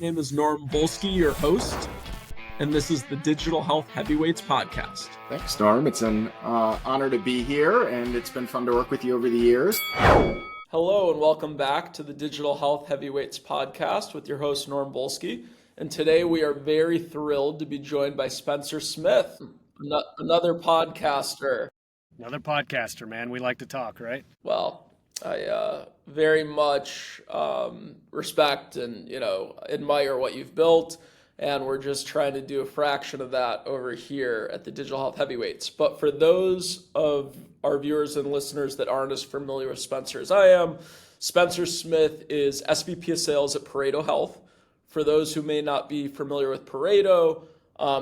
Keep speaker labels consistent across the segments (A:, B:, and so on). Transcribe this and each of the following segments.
A: My name is Norm Volsky, your host, and this is the Digital Health Heavyweights podcast.
B: Thanks, Norm. It's an honor to be here, and it's been fun to work with you over the years.
A: Hello, and welcome back to the Digital Health Heavyweights podcast with your host, Norm Volsky. And today we are very thrilled to be joined by Spencer Smith, another podcaster.
C: Another podcaster, man. We like to talk, right?
A: Well, I very much respect and admire what you've built, and we're just trying to do a fraction of that over here at the Digital Health Heavyweights. But for those of our viewers and listeners that aren't as familiar with Spencer as I am, Spencer Smith is SVP of Sales at Pareto Health. For those who may not be familiar with Pareto,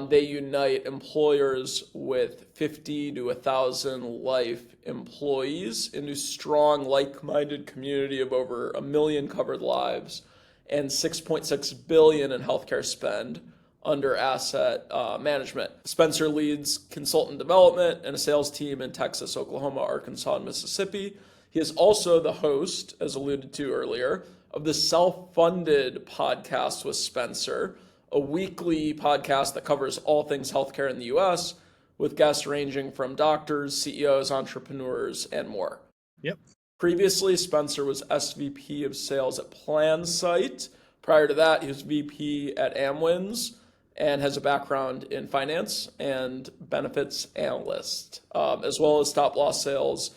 A: they unite employers with 50 to 1,000 life employees into strong, like-minded community of over 1 million covered lives and $6.6 billion in healthcare spend under asset management. Spencer leads consultant development and a sales team in Texas, Oklahoma, Arkansas, and Mississippi. He is also the host, as alluded to earlier, of the Self-Funded podcast with Spencer, a weekly podcast that covers all things healthcare in the U.S., with guests ranging from doctors, CEOs, entrepreneurs, and more.
C: Yep.
A: Previously, Spencer was SVP of Sales at PlanSight. Prior to that, he was VP at Amwins and has a background in finance and benefits analyst, as well as stop-loss sales.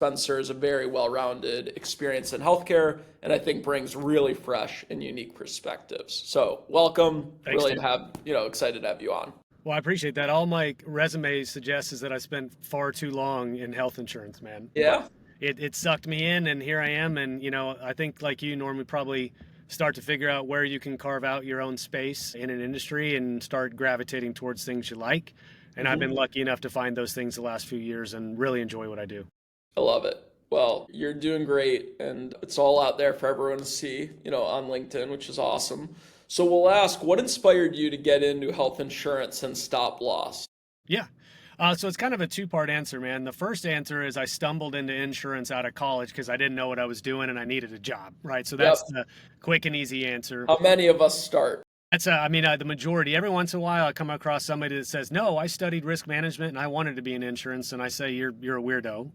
A: Spencer is a very well-rounded experience in healthcare, and I think brings really fresh and unique perspectives. So welcome.
C: Thanks,
A: really
C: Dan.
A: excited to have you on.
C: Well, I appreciate that. All my resume suggests is that I spent far too long in health insurance, man.
A: Yeah.
C: It sucked me in, and here I am. And, I think like you, Norm, we probably start to figure out where you can carve out your own space in an industry and start gravitating towards things you like. And I've been lucky enough to find those things the last few years and really enjoy what I do.
A: I love it. Well, you're doing great, and it's all out there for everyone to see, on LinkedIn, which is awesome. So we'll ask, what inspired you to get into health insurance and stop loss?
C: Yeah. So it's kind of a two-part answer, man. The first answer is I stumbled into insurance out of college because I didn't know what I was doing and I needed a job, right? So that's the quick and easy answer.
A: How many of us start?
C: That's the majority. Every once in a while, I come across somebody that says, "No, I studied risk management and I wanted to be in insurance," and I say, "You're a weirdo."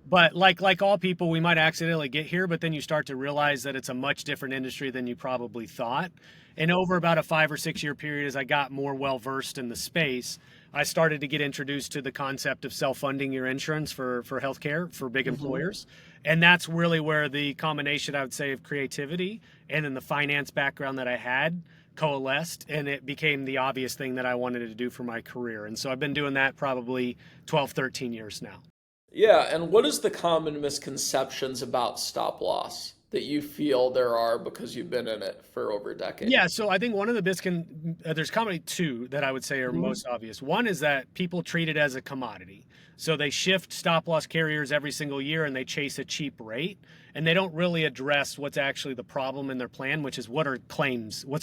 C: But like all people, we might accidentally get here, but then you start to realize that it's a much different industry than you probably thought. And over about a 5 or 6 year period, as I got more well-versed in the space, I started to get introduced to the concept of self-funding your insurance for healthcare for big employers. And that's really where the combination, I would say, of creativity and then the finance background that I had coalesced, and it became the obvious thing that I wanted to do for my career. And so I've been doing that probably 12, 13 years now.
A: Yeah, and what is the common misconceptions about stop loss that you feel there are because you've been in it for over a decade?
C: Yeah, so I think one of the there's probably two that I would say are most obvious. One is that people treat it as a commodity. So they shift stop loss carriers every single year and they chase a cheap rate, and they don't really address what's actually the problem in their plan, which is what's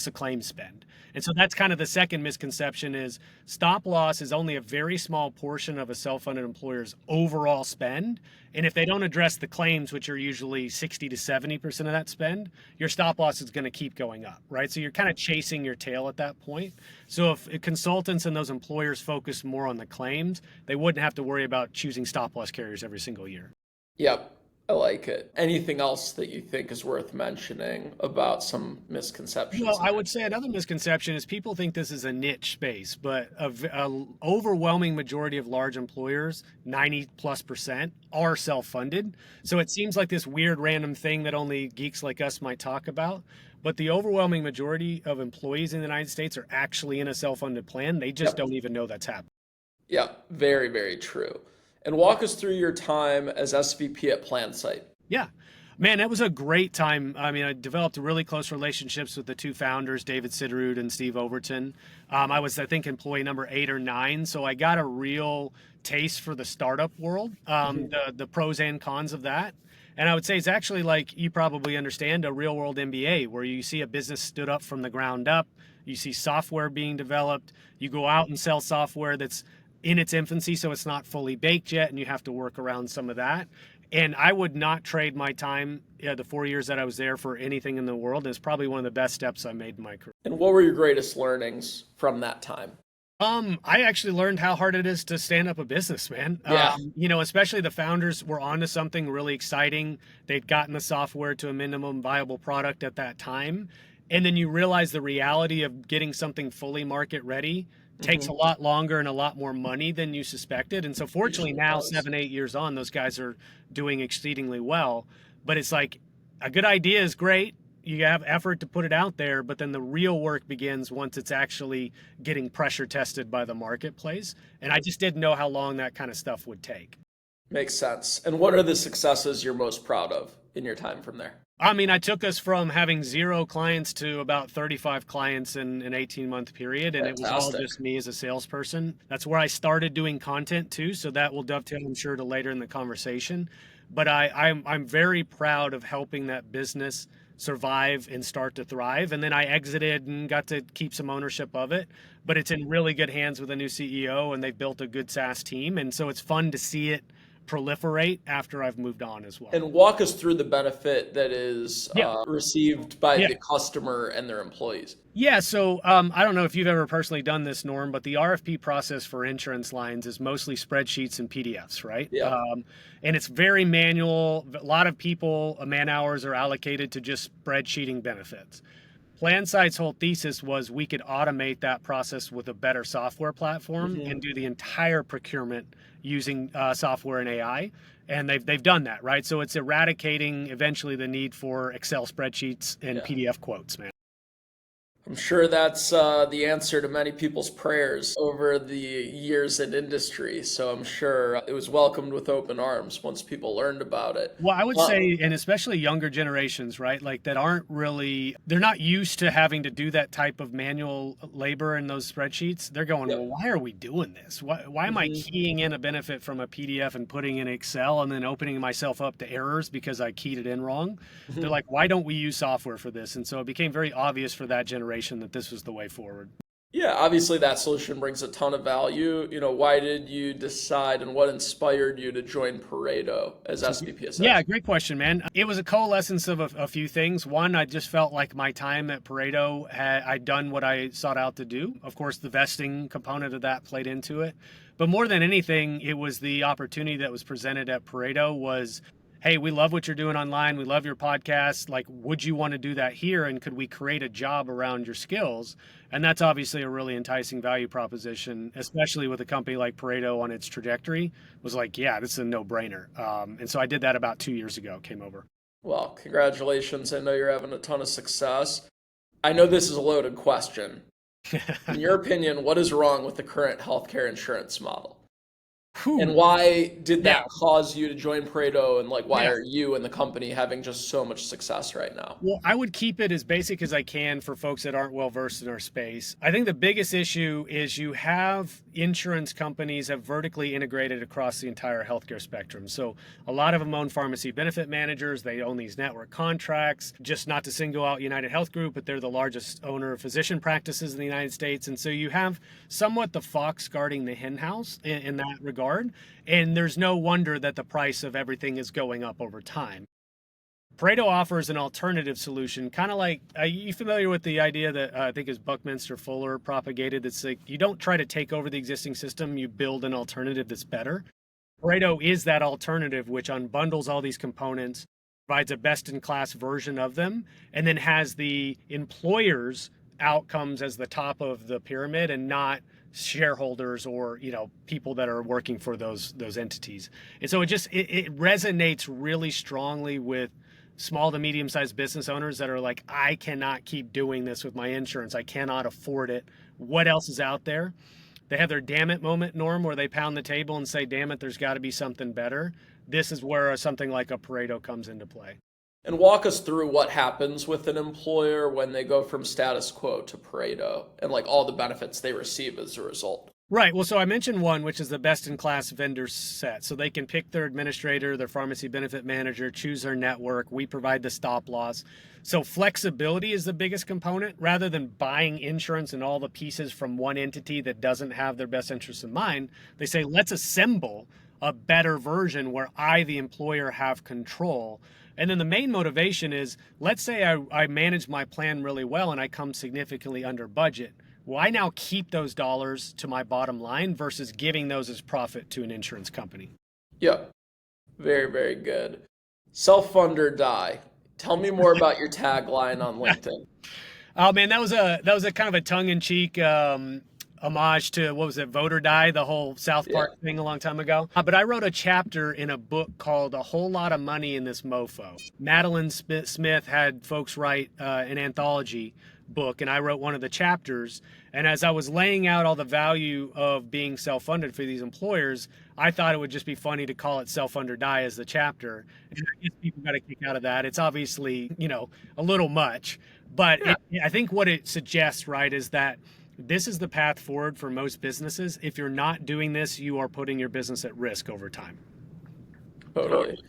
C: the claim spend. And so that's kind of the second misconception is stop loss is only a very small portion of a self-funded employer's overall spend. And if they don't address the claims, which are usually 60 to 70% of that spend, your stop loss is going to keep going up, right? So you're kind of chasing your tail at that point. So if consultants and those employers focus more on the claims, they wouldn't have to worry about choosing stop loss carriers every single year.
A: Yep, I like it. Anything else that you think is worth mentioning about some misconceptions?
C: Well, I would say another misconception is people think this is a niche space, but a overwhelming majority of large employers, 90+%, are self-funded. So it seems like this weird random thing that only geeks like us might talk about. But the overwhelming majority of employees in the United States are actually in a self-funded plan. They just don't even know that's happening.
A: Yeah, very, very true. And walk us through your time as SVP at PlanSight.
C: Yeah. Man, that was a great time. I mean, I developed really close relationships with the two founders, David Siderud and Steve Overton. I was, I think, employee number 8 or 9. So I got a real taste for the startup world, the pros and cons of that. And I would say it's actually, like you probably understand, a real world MBA where you see a business stood up from the ground up. You see software being developed. You go out and sell software that's in its infancy, so it's not fully baked yet, and you have to work around some of that. And I would not trade my time, the 4 years that I was there, for anything in the world. It's probably one of the best steps I made in my career.
A: And what were your greatest learnings from that time?
C: I actually learned how hard it is to stand up a business, man.
A: Yeah.
C: Especially the founders were onto something really exciting. They'd gotten the software to a minimum viable product at that time. And then you realize the reality of getting something fully market ready takes a lot longer and a lot more money than you suspected. And so fortunately
A: Usually
C: now,
A: does.
C: 7, 8 years on, those guys are doing exceedingly well. But it's like, a good idea is great. You have effort to put it out there, but then the real work begins once it's actually getting pressure tested by the marketplace. And I just didn't know how long that kind of stuff would take.
A: Makes sense. And what are the successes you're most proud of in your time from there?
C: I mean, I took us from having 0 clients to about 35 clients in an 18-month period, and it was all
A: Fantastic.
C: just me as a salesperson. That's where I started doing content too, so that will dovetail, I'm sure, to later in the conversation. But I'm very proud of helping that business survive and start to thrive. And then I exited and got to keep some ownership of it. But it's in really good hands with a new CEO, and they've built a good SaaS team. And so it's fun to see it proliferate after I've moved on as well.
A: And walk us through the benefit that is received by
C: Yeah.
A: the customer and their employees.
C: Yeah, so I don't know if you've ever personally done this, Norm, but the RFP process for insurance lines is mostly spreadsheets and PDFs, right?
A: Yeah.
C: And it's very manual. A lot of people, man hours are allocated to just spreadsheeting benefits. PlanSight's whole thesis was we could automate that process with a better software platform and do the entire procurement using software and AI. And they've done that, right? So it's eradicating eventually the need for Excel spreadsheets and PDF quotes, man.
A: I'm sure that's the answer to many people's prayers over the years in industry. So I'm sure it was welcomed with open arms once people learned about it.
C: Well, I would say, and especially younger generations, right? Like that aren't really, they're not used to having to do that type of manual labor in those spreadsheets. They're going, well, why are we doing this? Why am I keying in a benefit from a PDF and putting in Excel and then opening myself up to errors because I keyed it in wrong? They're like, why don't we use software for this? And so it became very obvious for that generation that this was the way forward.
A: Yeah, obviously that solution brings a ton of value. Why did you decide and what inspired you to join Pareto as SVP of Sales?
C: Yeah, great question, man. It was a coalescence of a few things. One, I just felt like my time at Pareto, I'd done what I sought out to do. Of course, the vesting component of that played into it. But more than anything, it was the opportunity that was presented at Pareto was, hey, we love what you're doing online. We love your podcast. Like, would you want to do that here? And could we create a job around your skills? And that's obviously a really enticing value proposition, especially with a company like Pareto on its trajectory. It was like, yeah, this is a no-brainer. And so I did that about 2 years ago, came over.
A: Well, congratulations. I know you're having a ton of success. I know this is a loaded question. In your opinion, what is wrong with the current healthcare insurance model? And why did that cause you to join Pareto? And why are you and the company having just so much success right now?
C: Well, I would keep it as basic as I can for folks that aren't well versed in our space. I think the biggest issue is you have insurance companies have vertically integrated across the entire healthcare spectrum. So a lot of them own pharmacy benefit managers. They own these network contracts, just not to single out United Health Group, but they're the largest owner of physician practices in the United States. And so you have somewhat the fox guarding the hen house in that regard. And there's no wonder that the price of everything is going up over time. Pareto offers an alternative solution, kind of like, are you familiar with the idea that I think is Buckminster Fuller propagated? That's like, you don't try to take over the existing system, you build an alternative that's better. Pareto is that alternative, which unbundles all these components, provides a best-in-class version of them, and then has the employer's outcomes as the top of the pyramid and not shareholders or people that are working for those entities. And so it resonates really strongly with small to medium-sized business owners that are like, I cannot keep doing this with my insurance. I cannot afford it. What else is out there? They have their damn it moment, Norm, where they pound the table and say, damn it, there's got to be something better. This is where something like a Pareto comes into play.
A: And walk us through what happens with an employer when they go from status quo to Pareto and all the benefits they receive as a result.
C: Right. Well, so I mentioned one, which is the best-in-class vendor set. So they can pick their administrator, their pharmacy benefit manager, choose their network. We provide the stop loss. So flexibility is the biggest component. Rather than buying insurance and all the pieces from one entity that doesn't have their best interests in mind, they say, let's assemble a better version where I, the employer, have control. And then the main motivation is, let's say I manage my plan really well and I come significantly under budget. Well, I now keep those dollars to my bottom line versus giving those as profit to an insurance company.
A: Yep. Very, very good. Self-fund or die. Tell me more about your tagline on LinkedIn.
C: Oh man, that was a kind of a tongue-in-cheek homage to, what was it, Vote or Die, the whole South Park thing a long time ago. But I wrote a chapter in a book called A Whole Lot of Money in This Mofo. Madeline Smith had folks write an anthology book, and I wrote one of the chapters. And as I was laying out all the value of being self-funded for these employers, I thought it would just be funny to call it Self-Fund or Die as the chapter. And I guess people got a kick out of that. It's obviously, a little much, but I think what it suggests, right, is that this is the path forward for most businesses. If you're not doing this, you are putting your business at risk over time.
A: Totally.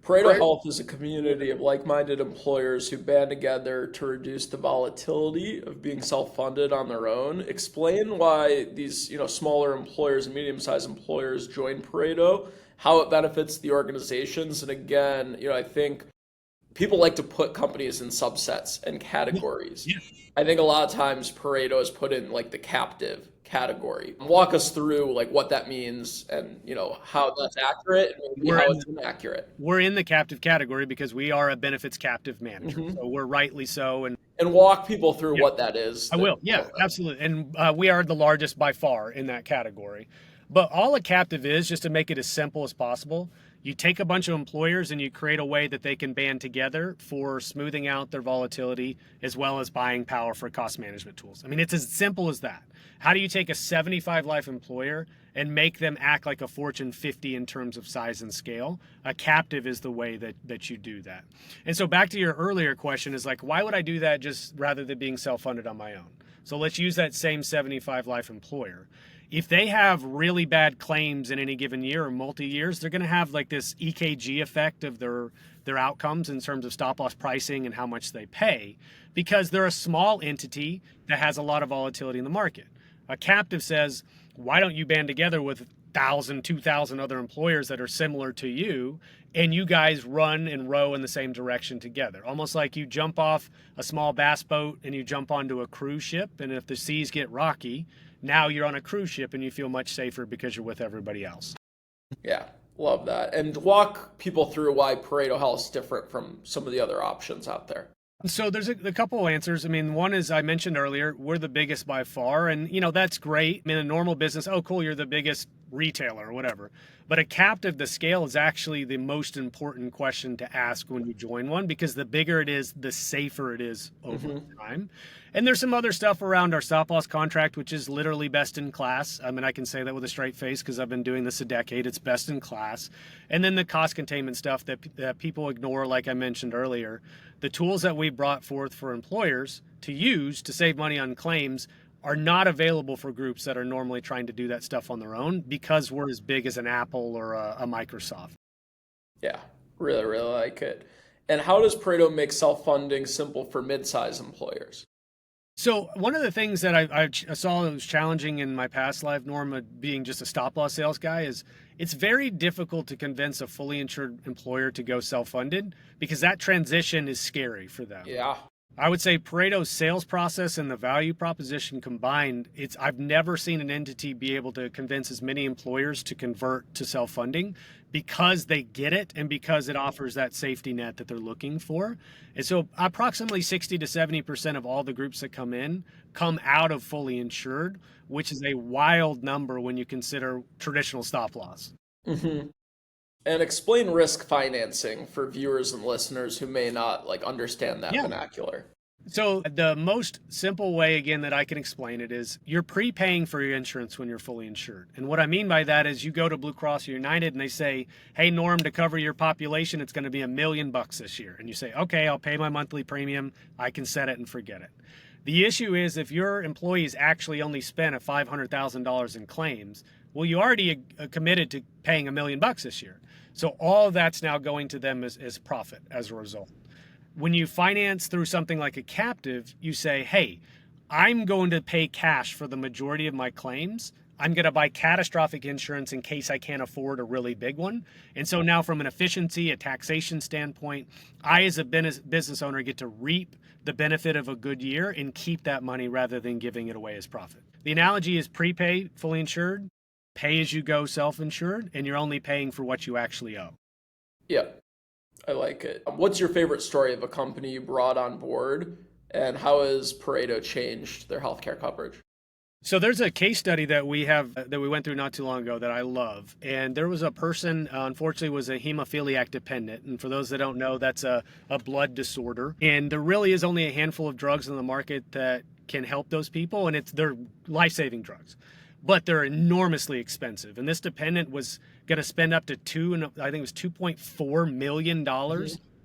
A: Pareto Health is a community of like-minded employers who band together to reduce the volatility of being self-funded on their own. Explain why these, smaller employers and medium-sized employers join Pareto, how it benefits the organizations, and again, I think people like to put companies in subsets and categories.
C: Yeah.
A: I think a lot of times Pareto is put in like the captive category. Walk us through like what that means and how that's accurate and maybe how it's inaccurate.
C: We're in the captive category because we are a benefits captive manager. Mm-hmm. So we're rightly so. And
A: walk people through what that is.
C: I will. Yeah, absolutely. And we are the largest by far in that category. But all a captive is, just to make it as simple as possible, you take a bunch of employers and you create a way that they can band together for smoothing out their volatility as well as buying power for cost management tools. I mean, it's as simple as that. How do you take a 75 life employer and make them act like a Fortune 50 in terms of size and scale? A captive is the way that you do that. And so back to your earlier question is like, why would I do that just rather than being self-funded on my own? So let's use that same 75 life employer. If they have really bad claims in any given year or multi-years, they're going to have like this EKG effect of their outcomes in terms of stop-loss pricing and how much they pay, because they're a small entity that has a lot of volatility in the market. A captive says, why don't you band together with 1,000, 2,000 other employers that are similar to you, and you guys run and row in the same direction together? Almost like you jump off a small bass boat and you jump onto a cruise ship, and if the seas get rocky, now you're on a cruise ship and you feel much safer because you're with everybody else.
A: Yeah, love that. And walk people through why Pareto Health is different from some of the other options out there.
C: So there's a couple of answers. I mean, one is I mentioned earlier, we're the biggest by far. And, that's great. In a normal business, oh, cool, you're the biggest retailer or whatever. But a captive, the scale is actually the most important question to ask when you join one, because the bigger it is, the safer it is over time. And there's some other stuff around our stop loss contract, which is literally best in class. I mean, I can say that with a straight face because I've been doing this a decade. It's best in class. And then the cost containment stuff that people ignore, like I mentioned earlier. The tools that we brought forth for employers to use to save money on claims are not available for groups that are normally trying to do that stuff on their own, because we're as big as an Apple or a Microsoft.
A: Yeah, really, really like it. And how does Pareto make self-funding simple for mid-size employers?
C: So one of the things that I saw that was challenging in my past life, Norm, being just a stop-loss sales guy, is it's very difficult to convince a fully insured employer to go self-funded, because that transition is scary for them.
A: Yeah.
C: I would say Pareto's sales process and the value proposition combined, I've never seen an entity be able to convince as many employers to convert to self-funding, because they get it and because it offers that safety net that they're looking for. And so approximately 60 to 70% of all the groups that come out of fully insured, which is a wild number when you consider traditional stop loss.
A: Mm-hmm. And explain risk financing for viewers and listeners who may not understand that vernacular.
C: So the most simple way, again, that I can explain it is you're prepaying for your insurance when you're fully insured. And what I mean by that is you go to Blue Cross or United and they say, hey, Norm, to cover your population, it's going to be $1 million this year. And you say, okay, I'll pay my monthly premium. I can set it and forget it. The issue is if your employees actually only spent $500,000 in claims, well, you already committed to paying $1 million this year. So all of that's now going to them as profit as a result. When you finance through something like a captive, you say, hey, I'm going to pay cash for the majority of my claims. I'm going to buy catastrophic insurance in case I can't afford a really big one. And so now from an efficiency, a taxation standpoint, I as a business owner get to reap the benefit of a good year and keep that money rather than giving it away as profit. The analogy is prepay, fully insured, pay as you go, self-insured, and you're only paying for what you actually owe.
A: Yeah, I like it. What's your favorite story of a company you brought on board, and how has Pareto changed their healthcare coverage?
C: So there's a case study that we went through not too long ago that I love. And there was a person, unfortunately, was a hemophiliac dependent. And for those that don't know, that's a blood disorder. And there really is only a handful of drugs on the market that can help those people. And they're life-saving drugs, but they're enormously expensive. And this dependent was going to spend up to I think it was $2.4 million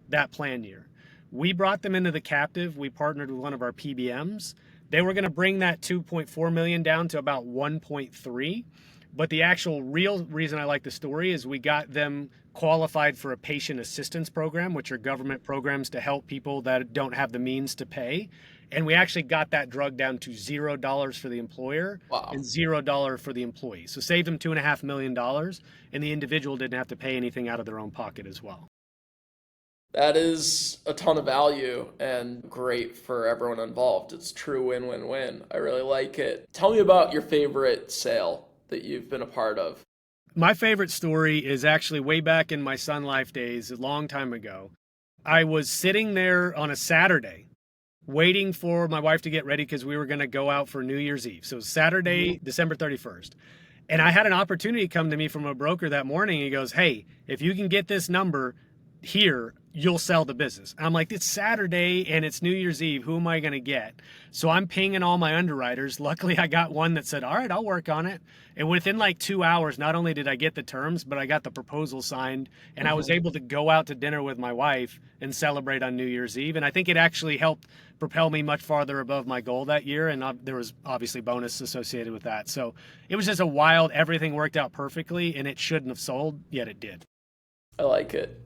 C: that plan year. We brought them into the captive. We partnered with one of our PBMs. They were going to bring that 2.4 million down to about 1.3. But the actual real reason I like the story is we got them qualified for a patient assistance program, which are government programs to help people that don't have the means to pay. And we actually got that drug down to $0 for the employer. Wow. And $0 for the employee. So saved them $2.5 million, and the individual didn't have to pay anything out of their own pocket as well.
A: That is a ton of value and great for everyone involved. It's true win-win-win. I really like it. Tell me about your favorite sale that you've been a part of.
C: My favorite story is actually way back in my Sun Life days, a long time ago. I was sitting there on a Saturday waiting for my wife to get ready because we were going to go out for New Year's Eve. So Saturday, December 31st. And I had an opportunity come to me from a broker that morning. He goes, "Hey, if you can get this number here, you'll sell the business." I'm like, it's Saturday and it's New Year's Eve. Who am I going to get? So I'm pinging all my underwriters. Luckily, I got one that said, all right, I'll work on it. And within like 2 hours, not only did I get the terms, but I got the proposal signed, and I was able to go out to dinner with my wife and celebrate on New Year's Eve. And I think it actually helped propel me much farther above my goal that year. And there was obviously bonus associated with that. So it was just a wild, everything worked out perfectly, and it shouldn't have sold, yet it did.
A: I like it.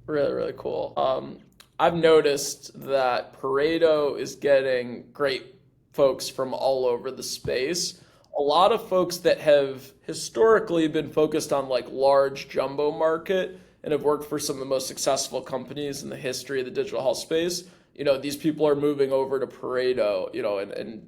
A: Really, really cool. I've noticed that Pareto is getting great folks from all over the space. A lot of folks that have historically been focused on like large jumbo market and have worked for some of the most successful companies in the history of the digital health space. These people are moving over to Pareto, and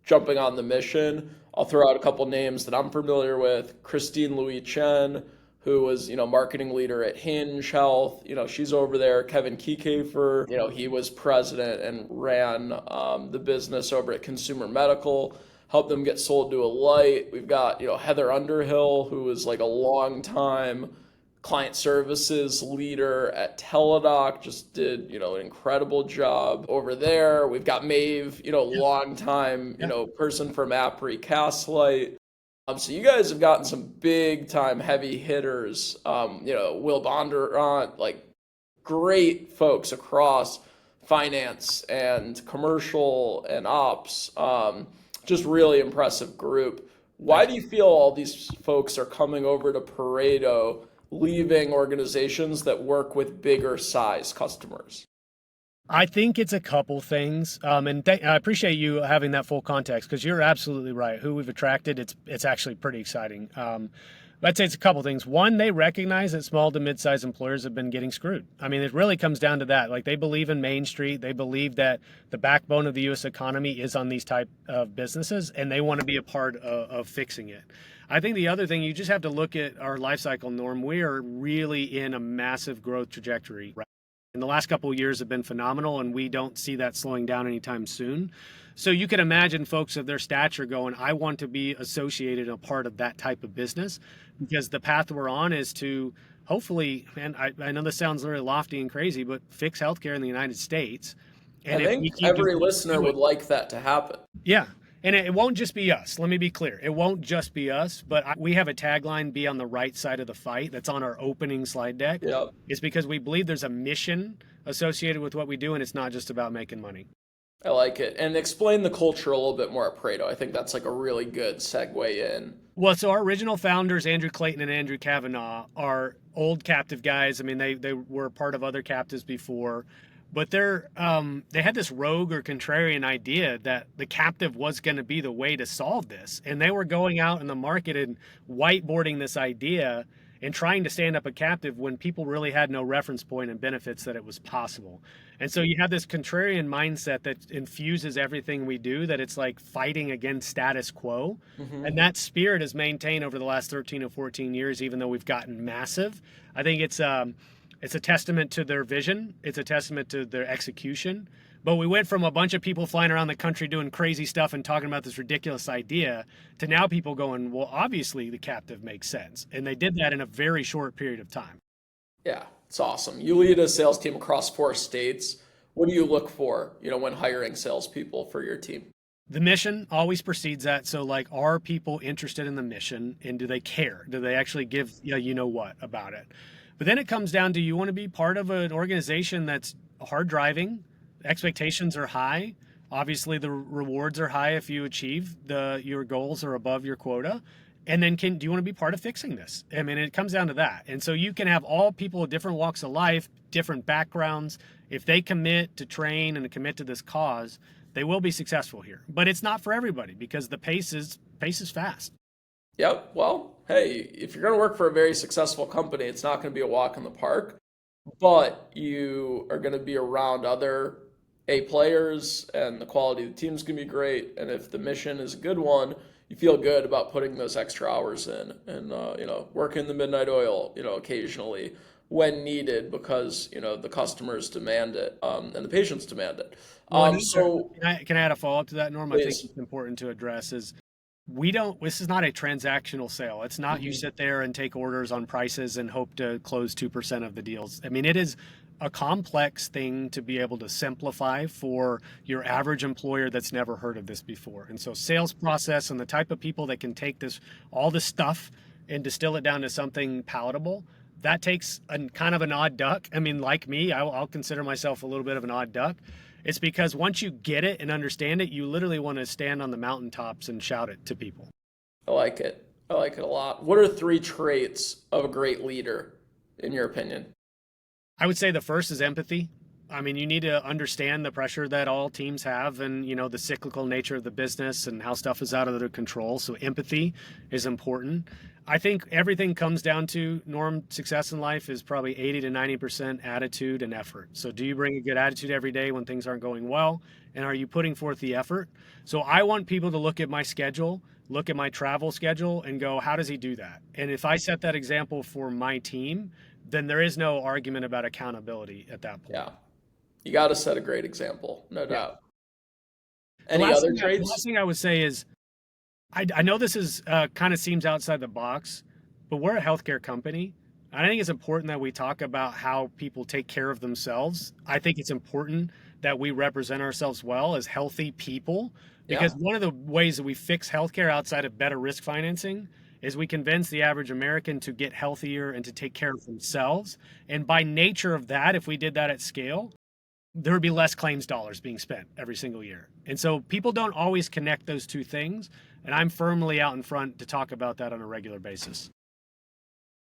A: jumping on the mission. I'll throw out a couple names that I'm familiar with. Christine Louis Chen, who was, marketing leader at Hinge Health. She's over there. Kevin Kiefer, he was president and ran the business over at Consumer Medical, helped them get sold to Alight. We've got, Heather Underhill, who was like a long time client services leader at Teladoc, just did, an incredible job over there. We've got Maeve, long time, person from Apri Castlight. So you guys have gotten some big time heavy hitters, Will Bondurant, like great folks across finance and commercial and ops. Just really impressive group. Why do you feel all these folks are coming over to Pareto, leaving organizations that work with bigger size customers?
C: I think it's a couple things, and I appreciate you having that full context, because you're absolutely right. Who we've attracted, it's actually pretty exciting. I'd say it's a couple things. One, they recognize that small to mid-sized employers have been getting screwed. I mean, it really comes down to that. Like, they believe in Main Street. They believe that the backbone of the U.S. economy is on these type of businesses, and they want to be a part of fixing it. I think the other thing, you just have to look at our life cycle, Norm. We are really in a massive growth trajectory. And the last couple of years have been phenomenal, and we don't see that slowing down anytime soon. So you can imagine folks of their stature going, I want to be associated a part of that type of business, because the path we're on is to hopefully, and I know this sounds really lofty and crazy, but fix healthcare in the United States. And
A: I think every listener would like that to happen.
C: Yeah. And it won't just be us. Let me be clear. It won't just be us, but we have a tagline, be on the right side of the fight. That's on our opening slide deck.
A: Yep.
C: It's because we believe there's a mission associated with what we do, and it's not just about making money.
A: I like it. And explain the culture a little bit more at Pareto. I think that's like a really good segue in.
C: Well, so our original founders, Andrew Clayton and Andrew Kavanaugh, are old captive guys. I mean, they were part of other captives before. But they had this rogue or contrarian idea that the captive was going to be the way to solve this. And they were going out in the market and whiteboarding this idea and trying to stand up a captive when people really had no reference point and benefits that it was possible. And so you have this contrarian mindset that infuses everything we do, that it's like fighting against status quo. And that spirit is maintained over the last 13 or 14 years, even though we've gotten massive. I think it's a testament to their vision. It's a testament to their execution. But we went from a bunch of people flying around the country doing crazy stuff and talking about this ridiculous idea to now people going, well, obviously the captive makes sense. And they did that in a very short period of time.
A: Yeah, it's awesome. You lead a sales team across 4 states. What do you look for, when hiring salespeople for your team?
C: The mission always precedes that. So like, are people interested in the mission, and do they care? Do they actually give what about it? But then it comes down to, you want to be part of an organization that's hard driving. Expectations are high. Obviously, the rewards are high if you achieve your goals or above your quota. And then do you want to be part of fixing this? I mean, it comes down to that. And so you can have all people of different walks of life, different backgrounds. If they commit to train and commit to this cause, they will be successful here. But it's not for everybody, because the pace is fast.
A: Yep. Well, hey, if you're going to work for a very successful company, it's not going to be a walk in the park, but you are going to be around other A players, and the quality of the team's going to be great. And if the mission is a good one, you feel good about putting those extra hours in and, working the midnight oil, occasionally when needed, because, the customers demand it, and the patients demand it.
C: Can I add a follow-up to that, Norm?
A: Please.
C: I think it's important to address is, this is not a transactional sale. It's not you sit there and take orders on prices and hope to close 2% of the deals. I mean, it is a complex thing to be able to simplify for your average employer that's never heard of this before. And so sales process and the type of people that can take all this stuff and distill it down to something palatable, that takes kind of an odd duck. I mean, like me, I'll consider myself a little bit of an odd duck. It's because once you get it and understand it, you literally want to stand on the mountaintops and shout it to people.
A: I like it. I like it a lot. What are 3 traits of a great leader, in your opinion?
C: I would say the first is empathy. I mean, you need to understand the pressure that all teams have, and, the cyclical nature of the business and how stuff is out of their control. So empathy is important. I think everything comes down to, Norm, success in life is probably 80 to 90% attitude and effort. So do you bring a good attitude every day when things aren't going well? And are you putting forth the effort? So I want people to look at my schedule, look at my travel schedule, and go, how does he do that? And if I set that example for my team, then there is no argument about accountability at that point.
A: Yeah. You got to set a great example, no doubt. Any other traits?
C: The last thing I would say is, I know this is kind of seems outside the box, but we're a healthcare company. I think it's important that we talk about how people take care of themselves. I think it's important that we represent ourselves well as healthy people, because one of the ways that we fix healthcare outside of better risk financing is we convince the average American to get healthier and to take care of themselves. And by nature of that, if we did that at scale, there would be less claims dollars being spent every single year. And so people don't always connect those two things. And I'm firmly out in front to talk about that on a regular basis.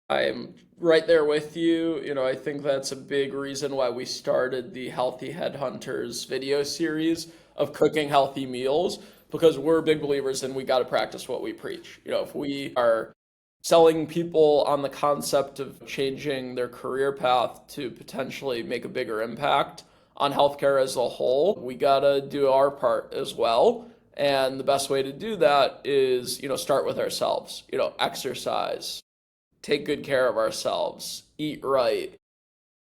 A: I'm right there with you. I think that's a big reason why we started the Healthy Headhunters video series of cooking healthy meals, because we're big believers in we got to practice what we preach. If we are selling people on the concept of changing their career path to potentially make a bigger impact on healthcare as a whole, we got to do our part as well. And the best way to do that is, start with ourselves, exercise, take good care of ourselves, eat right,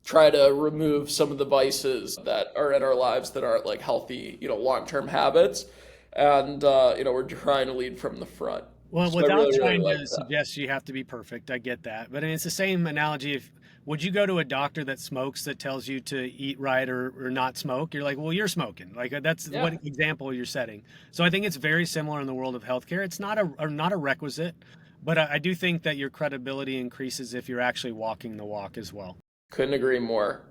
A: try to remove some of the vices that are in our lives that aren't like healthy, long-term habits. And, we're trying to lead from the front.
C: Well,
A: So
C: without trying
A: like
C: to
A: that.
C: suggest you have to be perfect, I get that. But I mean, it's the same analogy. Would you go to a doctor that smokes that tells you to eat right or not smoke? You're like, well, you're smoking. Like that's what example you're setting. So I think it's very similar in the world of healthcare. It's not a requisite, but I do think that your credibility increases if you're actually walking the walk as well.
A: Couldn't agree more.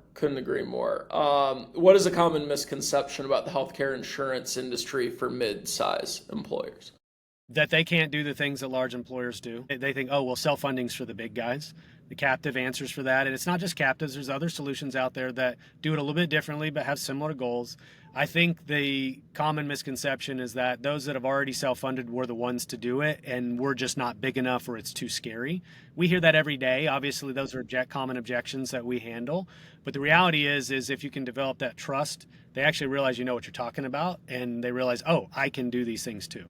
A: What is a common misconception about the healthcare insurance industry for mid-size employers?
C: That they can't do the things that large employers do. They think, oh, well, self-funding's for the big guys. The captive answers for that. And it's not just captives, there's other solutions out there that do it a little bit differently but have similar goals. I think the common misconception is that those that have already self-funded were the ones to do it, and we're just not big enough or it's too scary. We hear that every day. Obviously, those are common objections that we handle. But the reality is if you can develop that trust, they actually realize you know what you're talking about, and they realize, oh, I can do these things too.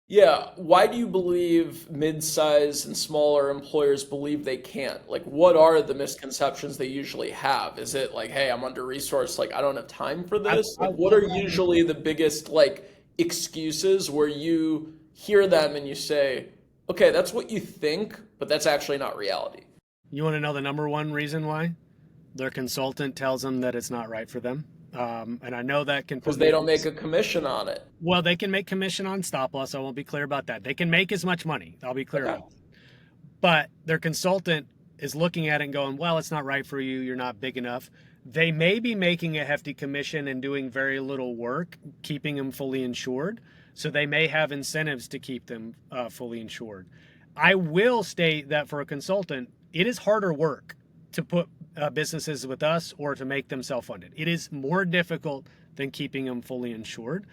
A: Yeah, why do you believe mid-size and smaller employers believe they can't? Like, what are the misconceptions they usually have? Is it like, hey, I'm under-resourced, like I don't have time for this?
C: I
A: Like, what are usually the biggest like excuses where you hear them and you say, okay, that's what you think, but that's actually not reality?
C: You want to know the number one reason why? Their consultant tells them that it's not right for them. And I know that can
A: Because they don't make a commission on it.
C: well, they can make commission on stop loss. I won't be clear about that. They can make as much money. I'll be clear
A: Okay.
C: about that. But their consultant is looking at it and going, well, it's not right for you. You're not big enough. They may be making a hefty commission and doing very little work, keeping them fully insured. So they may have incentives to keep them fully insured. I will state that for a consultant, it is harder work to put businesses with us or to make them self-funded. It is more difficult than keeping them fully insured.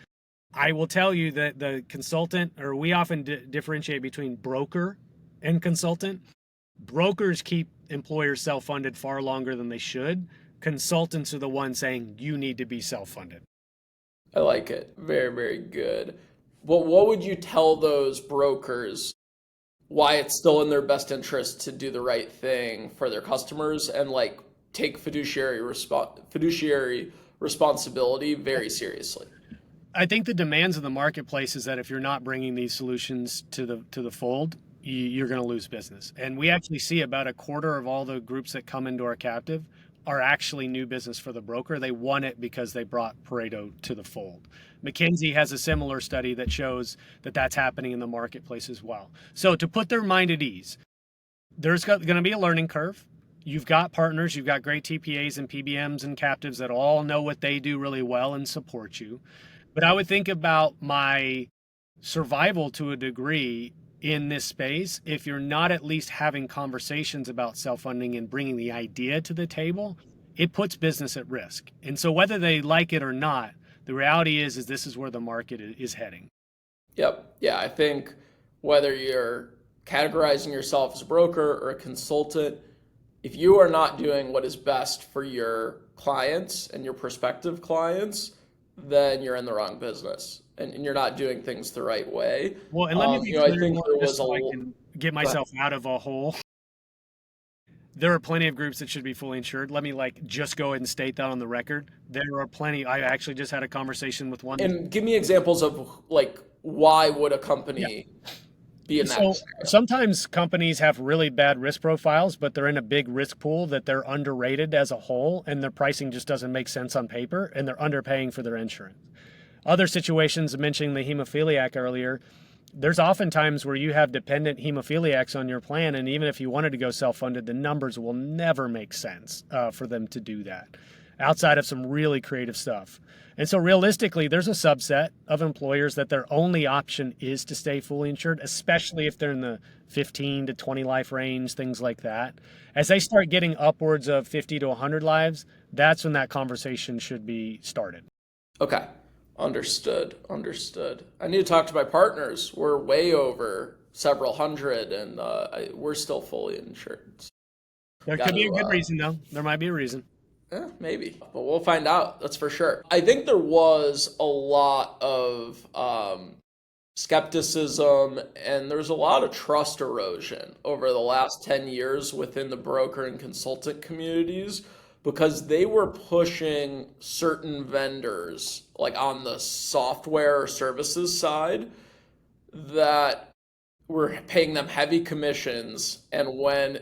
C: I will tell you that the consultant, or we often differentiate between broker and consultant. Brokers keep employers self-funded far longer than they should. Consultants are the ones saying you need to be self-funded.
A: I like it. Very, very good. Well, what would you tell those brokers why it's still in their best interest to do the right thing for their customers and like take fiduciary responsibility very seriously?
C: I think the demands of the marketplace is that if you're not bringing these solutions to the fold, you're going to lose business. And we actually see about a quarter of all the groups that come into our captive are actually new business for the broker. They won it because they brought Pareto to the fold. McKinsey has a similar study that shows that that's happening in the marketplace as well. So to put their mind at ease, there's going to be a learning curve. You've got partners, you've got great TPAs and PBMs and captives that all know what they do really well and support you. But I would think about my survival to a degree in this space if you're not at least having conversations about self-funding and bringing the idea to the table. It puts business at risk. And so whether they like it or not, the reality is this is where the market is heading.
A: Yep. Yeah, I think whether you're categorizing yourself as a broker or a consultant, if you are not doing what is best for your clients and your prospective clients, then you're in the wrong business and you're not doing things the right way.
C: Well, and let me be
A: I
C: clear,
A: think there was
C: so I can get myself out of a hole. There are plenty of groups that should be fully insured. Let me just go ahead and state that on the record. There are plenty. I actually just had a conversation with one.
A: And give me examples of why would a company be in that scenario?
C: Sometimes companies have really bad risk profiles, but they're in a big risk pool that they're underrated as a whole, and their pricing just doesn't make sense on paper, and they're underpaying for their insurance. Other situations, mentioning the hemophiliac earlier, there's often times where you have dependent hemophiliacs on your plan, and even if you wanted to go self-funded, the numbers will never make sense for them to do that, outside of some really creative stuff. And so realistically, there's a subset of employers that their only option is to stay fully insured, especially if they're in the 15 to 20 life range, things like that. As they start getting upwards of 50 to 100 lives, that's when that conversation should be started.
A: Okay. Understood. I need to talk to my partners. We're way over several hundred and we're still fully insured.
C: There could be a good reason, though. There might be a reason.
A: Maybe, but we'll find out. That's for sure. I think there was a lot of skepticism and there's a lot of trust erosion over the last 10 years within the broker and consultant communities because they were pushing certain vendors, like on the software or services side, that were paying them heavy commissions. And when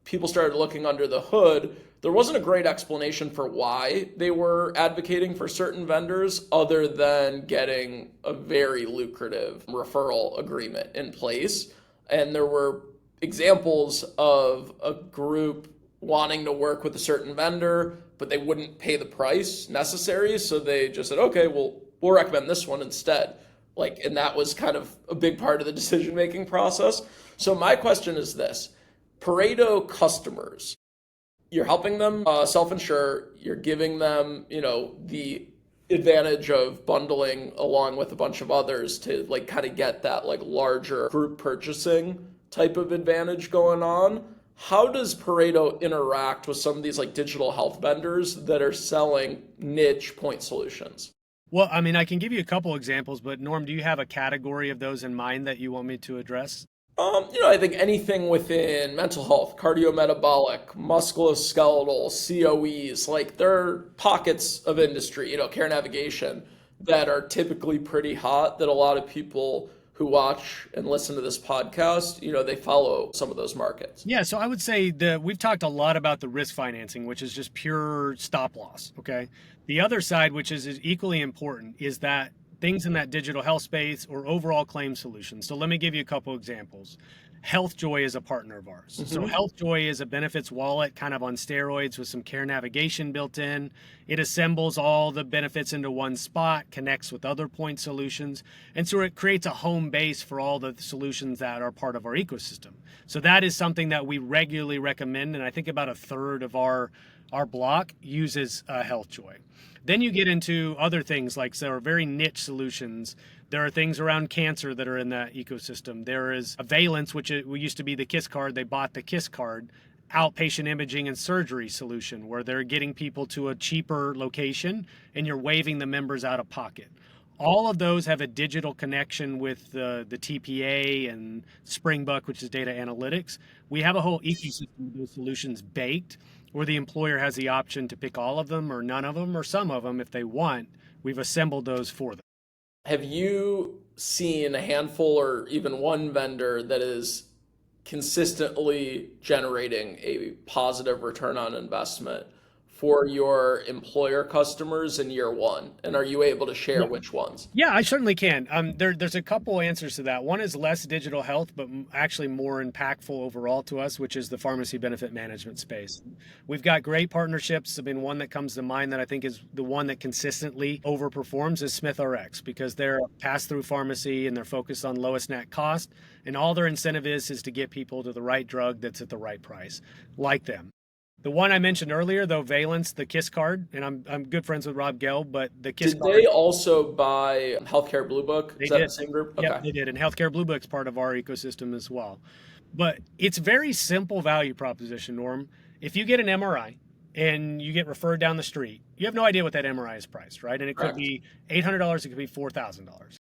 A: people started looking under the hood, there wasn't a great explanation for why they were advocating for certain vendors other than getting a very lucrative referral agreement in place. And there were examples of a group wanting to work with a certain vendor, but they wouldn't pay the price necessary. So they just said, okay, we'll recommend this one instead. And that was kind of a big part of the decision-making process. So my question is this. Pareto customers, you're helping them self-insure, you're giving them, the advantage of bundling along with a bunch of others to like kind of get that like larger group purchasing type of advantage going on. How does Pareto interact with some of these like digital health vendors that are selling niche point solutions?
C: Well, I mean, I can give you a couple examples, but Norm, do you have a category of those in mind that you want me to address?
A: I think anything within mental health, cardiometabolic, musculoskeletal, COEs, like there are pockets of industry, care navigation that are typically pretty hot that a lot of people who watch and listen to this podcast, they follow some of those markets.
C: Yeah, so I would say that we've talked a lot about the risk financing, which is just pure stop loss. Okay. The other side, which is equally important, is that things in that digital health space or overall claim solutions. So let me give you a couple examples. HealthJoy is a partner of ours. So HealthJoy is a benefits wallet kind of on steroids with some care navigation built in. It assembles all the benefits into one spot, connects with other point solutions, and so it creates a home base for all the solutions that are part of our ecosystem. So that is something that we regularly recommend, and I think about a third of our block uses HealthJoy. Then you get into other things like there are very niche solutions. There are things around cancer that are in that ecosystem. There is Valence, which used to be the KISS card. They bought the KISS card, outpatient imaging and surgery solution, where they're getting people to a cheaper location and you're waiving the members out of pocket. All of those have a digital connection with the TPA and Springbook, which is data analytics. We have a whole ecosystem of those solutions baked where the employer has the option to pick all of them or none of them or some of them if they want. We've assembled those for them.
A: Have you seen a handful or even one vendor that is consistently generating a positive return on investment for your employer customers in year one? And are you able to share which ones?
C: Yeah, I certainly can. There's a couple answers to that. One is less digital health, but actually more impactful overall to us, which is the pharmacy benefit management space. We've got great partnerships. I mean, one that comes to mind that I think is the one that consistently overperforms is SmithRx, because they're a pass-through pharmacy and they're focused on lowest net cost. And all their incentive is to get people to the right drug that's at the right price, like them. The one I mentioned earlier, though, Valence, the KISS card, and I'm good friends with Rob Gell, but the KISS
A: Did
C: card.
A: they also buy Healthcare Blue Book?
C: They
A: Is that
C: did.
A: the same group?
C: Yep,
A: Okay.
C: they did. And Healthcare Blue Book's part of our ecosystem as well. But it's very simple value proposition, Norm. If you get an MRI and you get referred down the street, you have no idea what that MRI is priced, right? And it could
A: Correct.
C: be $800, it could be $4,000.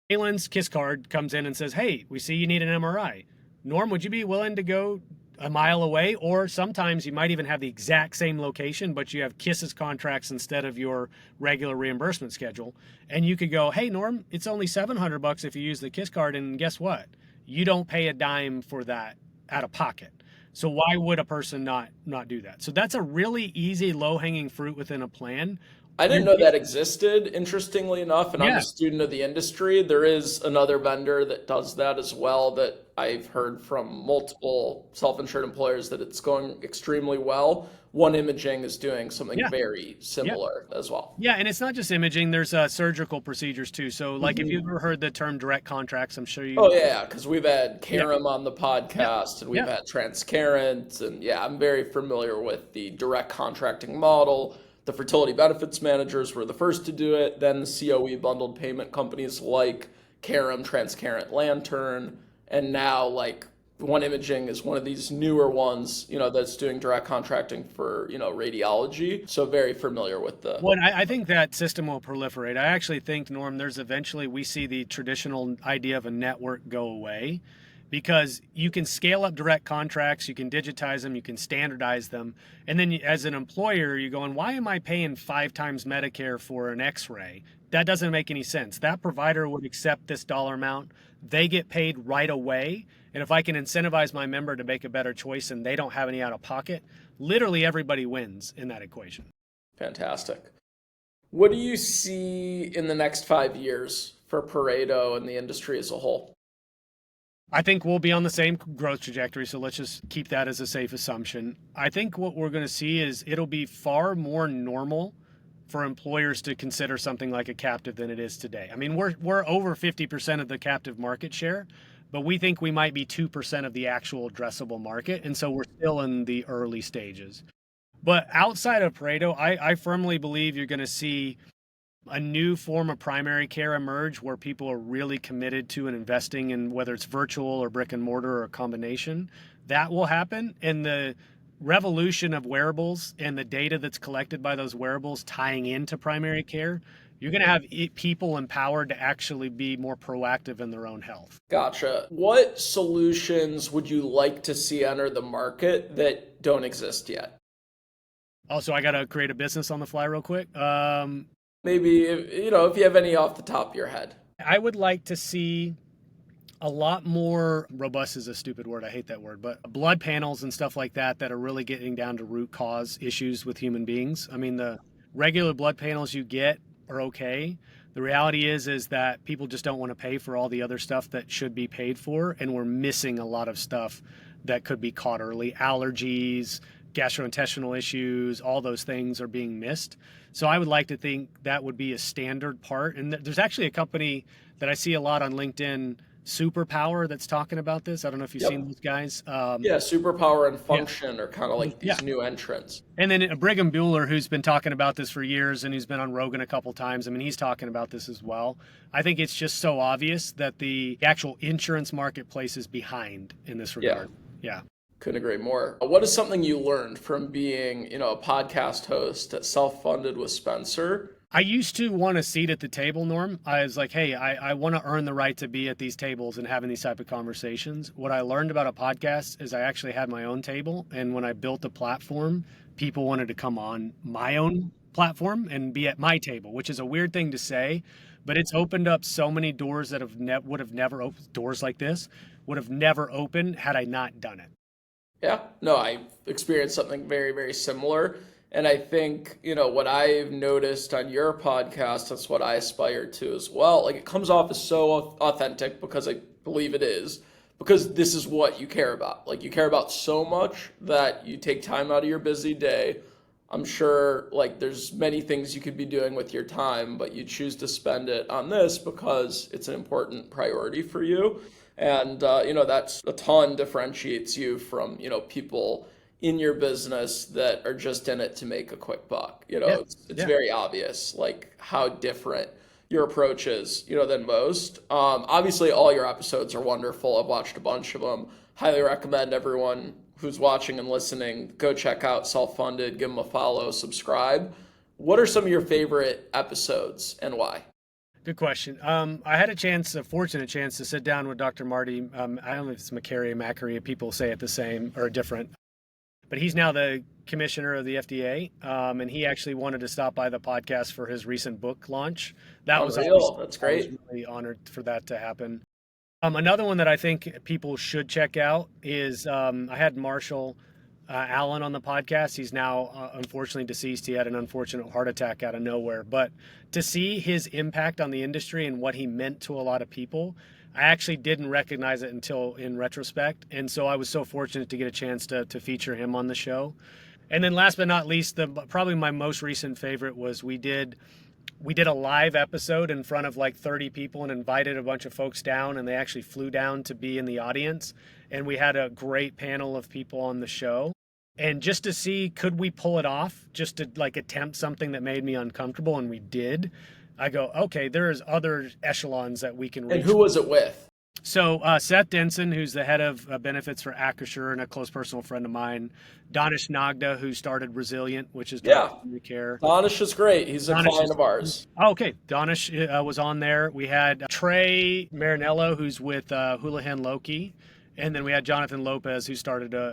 C: Valence KISS card comes in and says, hey, we see you need an MRI. Norm, would you be willing to go a mile away? Or sometimes you might even have the exact same location, but you have KISS's contracts instead of your regular reimbursement schedule. And you could go, hey, Norm, it's only $700 if you use the KISS card. And guess what? You don't pay a dime for that out of pocket. So why would a person not do that? So that's a really easy low-hanging fruit within a plan.
A: I didn't know that existed, interestingly enough, and I'm
C: Yeah.
A: a student of the industry. There is another vendor that does that as well that I've heard from multiple self-insured employers that it's going extremely well. One Imaging is doing something
C: Yeah.
A: very similar as well.
C: Yeah, and it's not just imaging. There's surgical procedures too. So like if you've ever heard the term direct contracts, I'm sure you.
A: Oh yeah, because we've had Karam on the podcast and we've
C: Yeah.
A: had Transcarent, and yeah, I'm very familiar with the direct contracting model. The fertility benefits managers were the first to do it, then the COE bundled payment companies like Karam, Transcarent, Lantern, and now like One Imaging is one of these newer ones, that's doing direct contracting for, radiology. So very familiar with the.
C: Well, I think that system will proliferate. I actually think, Norm, there's eventually we see the traditional idea of a network go away, because you can scale up direct contracts, you can digitize them, you can standardize them. And then as an employer, you're going, why am I paying 5 times Medicare for an x-ray? That doesn't make any sense. That provider would accept this dollar amount. They get paid right away. And if I can incentivize my member to make a better choice and they don't have any out of pocket, literally everybody wins in that equation.
A: Fantastic. What do you see in the next 5 years for Pareto and the industry as a whole?
C: I think we'll be on the same growth trajectory, so let's just keep that as a safe assumption. I think what we're going to see is it'll be far more normal for employers to consider something like a captive than it is today. I mean, we're over 50% of the captive market share, but we think we might be 2% of the actual addressable market. And so we're still in the early stages. But outside of Pareto, I firmly believe you're going to see a new form of primary care emerge where people are really committed to and investing in, whether it's virtual or brick and mortar or a combination. That will happen. And the revolution of wearables and the data that's collected by those wearables tying into primary care, you're going to have people empowered to actually be more proactive in their own health.
A: Gotcha. What solutions would you like to see enter the market that don't exist yet?
C: Also, I got to create a business on the fly real quick.
A: Maybe, if you have any off the top of your head.
C: I would like to see a lot more, robust is a stupid word, I hate that word, but blood panels and stuff like that are really getting down to root cause issues with human beings. I mean, the regular blood panels you get are okay. The reality is that people just don't want to pay for all the other stuff that should be paid for, and we're missing a lot of stuff that could be caught early. Allergies, gastrointestinal issues, all those things are being missed. So I would like to think that would be a standard part. And there's actually a company that I see a lot on LinkedIn, Superpower, that's talking about this. I don't know if you've seen those guys.
A: Yeah, Superpower and Function are kind of like these new entrants.
C: And then Brigham Bueller, who's been talking about this for years, and he's been on Rogan a couple times. I mean, he's talking about this as well. I think it's just so obvious that the actual insurance marketplace is behind in this regard. Yeah.
A: Couldn't agree more. What is something you learned from being, a podcast host at Self-Funded with Spencer?
C: I used to want a seat at the table, Norm. I was like, hey, I want to earn the right to be at these tables and having these type of conversations. What I learned about a podcast is I actually had my own table. And when I built the platform, people wanted to come on my own platform and be at my table, which is a weird thing to say, but it's opened up so many doors that would have never opened. Doors like this would have never opened had I not done it.
A: Yeah, no, I experienced something very, very similar. And I think, what I've noticed on your podcast, that's what I aspire to as well. Like, it comes off as so authentic because I believe it is, because this is what you care about. Like, you care about so much that you take time out of your busy day. I'm sure, there's many things you could be doing with your time, but you choose to spend it on this because it's an important priority for you. And, that's a ton differentiates you from, people in your business that are just in it to make a quick buck. It's very obvious, how different your approach is, than most. Obviously, all your episodes are wonderful. I've watched a bunch of them. Highly recommend everyone who's watching and listening, go check out Self-Funded, give them a follow, subscribe. What are some of your favorite episodes and why?
C: Good question. I had a fortunate chance to sit down with Dr. Marty. I don't know if it's Macari. People say it the same or different. But he's now the commissioner of the FDA, and he actually wanted to stop by the podcast for his recent book launch. That was
A: real. That's great.
C: I was really honored for that to happen. Another one that I think people should check out is I had Marshall Allen on the podcast. He's now unfortunately deceased. He had an unfortunate heart attack out of nowhere. But to see his impact on the industry and what he meant to a lot of people, I actually didn't recognize it until in retrospect. And so I was so fortunate to get a chance to feature him on the show. And then last but not least, probably my most recent favorite was we did a live episode in front of 30 people and invited a bunch of folks down, and they actually flew down to be in the audience. And we had a great panel of people on the show. And just to see, could we pull it off, just to attempt something that made me uncomfortable, and we did. I go, okay, there's other echelons that we can reach.
A: And who was it with?
C: So Seth Denson, who's the head of benefits for Acrisure and a close personal friend of mine. Danish Nagda, who started Resilient, which is primary care.
A: Danish is great. He's a client of ours.
C: Oh, okay. Danish was on there. We had Trey Marinello, who's with Houlihan Lokey. And then we had Jonathan Lopez, who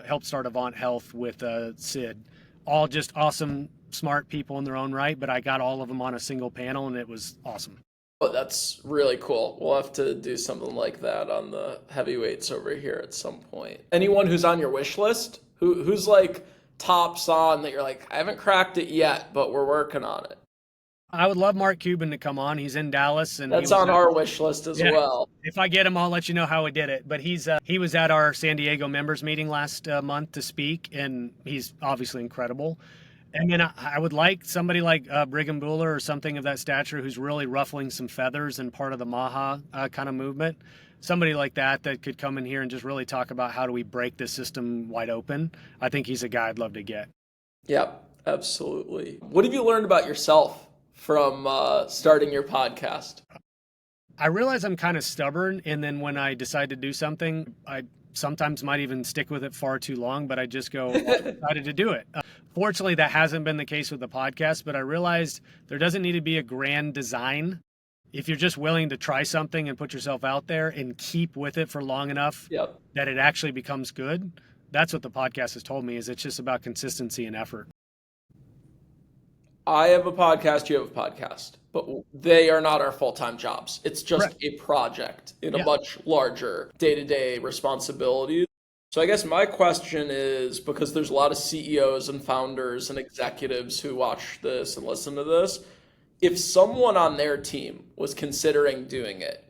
C: helped start Avant Health with Sid. All just awesome, smart people in their own right, but I got all of them on a single panel, and it was awesome.
A: Oh, that's really cool. We'll have to do something like that on the heavyweights over here at some point. Anyone who's on your wish list? Who's tops on that you're I haven't cracked it yet, but we're working on it?
C: I would love Mark Cuban to come on. He's in Dallas, and
A: that's on our wish list as well.
C: If I get him, I'll let you know how he did it. But he was at our San Diego members meeting last month to speak, and he's obviously incredible. And then I would like somebody like Brigham Bueller or something of that stature who's really ruffling some feathers and part of the Maha kind of movement. somebody like that could come in here and just really talk about how do we break this system wide open, I think he's a guy I'd love to get.
A: Yep, absolutely. What have you learned about yourself from starting your podcast?
C: I realize I'm kind of stubborn, and then when I decide to do something, I sometimes might even stick with it far too long, but I just go, well, I decided to do it. Fortunately, that hasn't been the case with the podcast, but I realized there doesn't need to be a grand design. If you're just willing to try something and put yourself out there and keep with it for long enough
A: Yep.
C: that it actually becomes good, that's what the podcast has told me, is it's just about consistency and effort.
A: I have a podcast, you have a podcast, but they are not our full-time jobs. It's just
C: Correct.
A: a project in a
C: Yeah.
A: much larger day-to-day responsibility. So I guess my question is, because there's a lot of CEOs and founders and executives who watch this and listen to this, if someone on their team was considering doing it,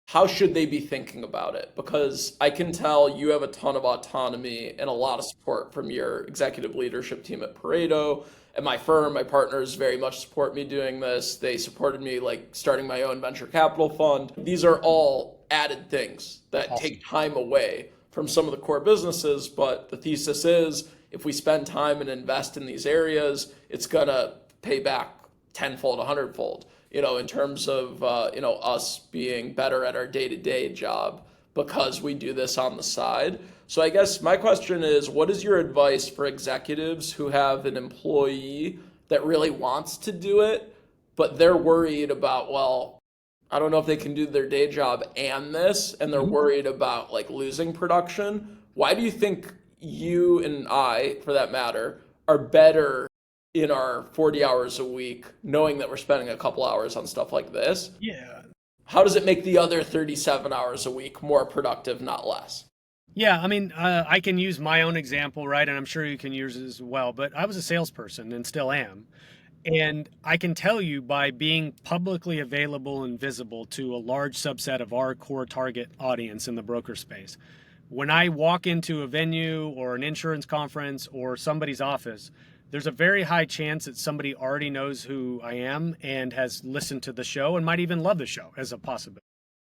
A: how should they be thinking about it? Because I can tell you have a ton of autonomy and a lot of support from your executive leadership team at Pareto. At my firm, my partners very much support me doing this. They supported me like starting my own venture capital fund. These are all added things that take time away from some of the core businesses, but the thesis is if we spend time and invest in these areas, it's gonna pay back tenfold, 100-fold, in terms of, us being better at our day-to-day job because we do this on the side. So I guess my question is, what is your advice for executives who have an employee that really wants to do it, but they're worried about, well, I don't know if they can do their day job and this, and they're worried about like losing production. Why do you think you and I, for that matter, are better in our 40 hours a week, knowing that we're spending a couple hours on stuff like this?
C: Yeah.
A: How does it make the other 37 hours a week more productive, not less?
C: Yeah, I mean, I can use my own example, right? And I'm sure you can use it as well, but I was a salesperson and still am. And I can tell you by being publicly available and visible to a large subset of our core target audience in the broker space, when I walk into a venue or an insurance conference or somebody's office, there's a very high chance that somebody already knows who I am and has listened to the show and might even love the show as a possibility.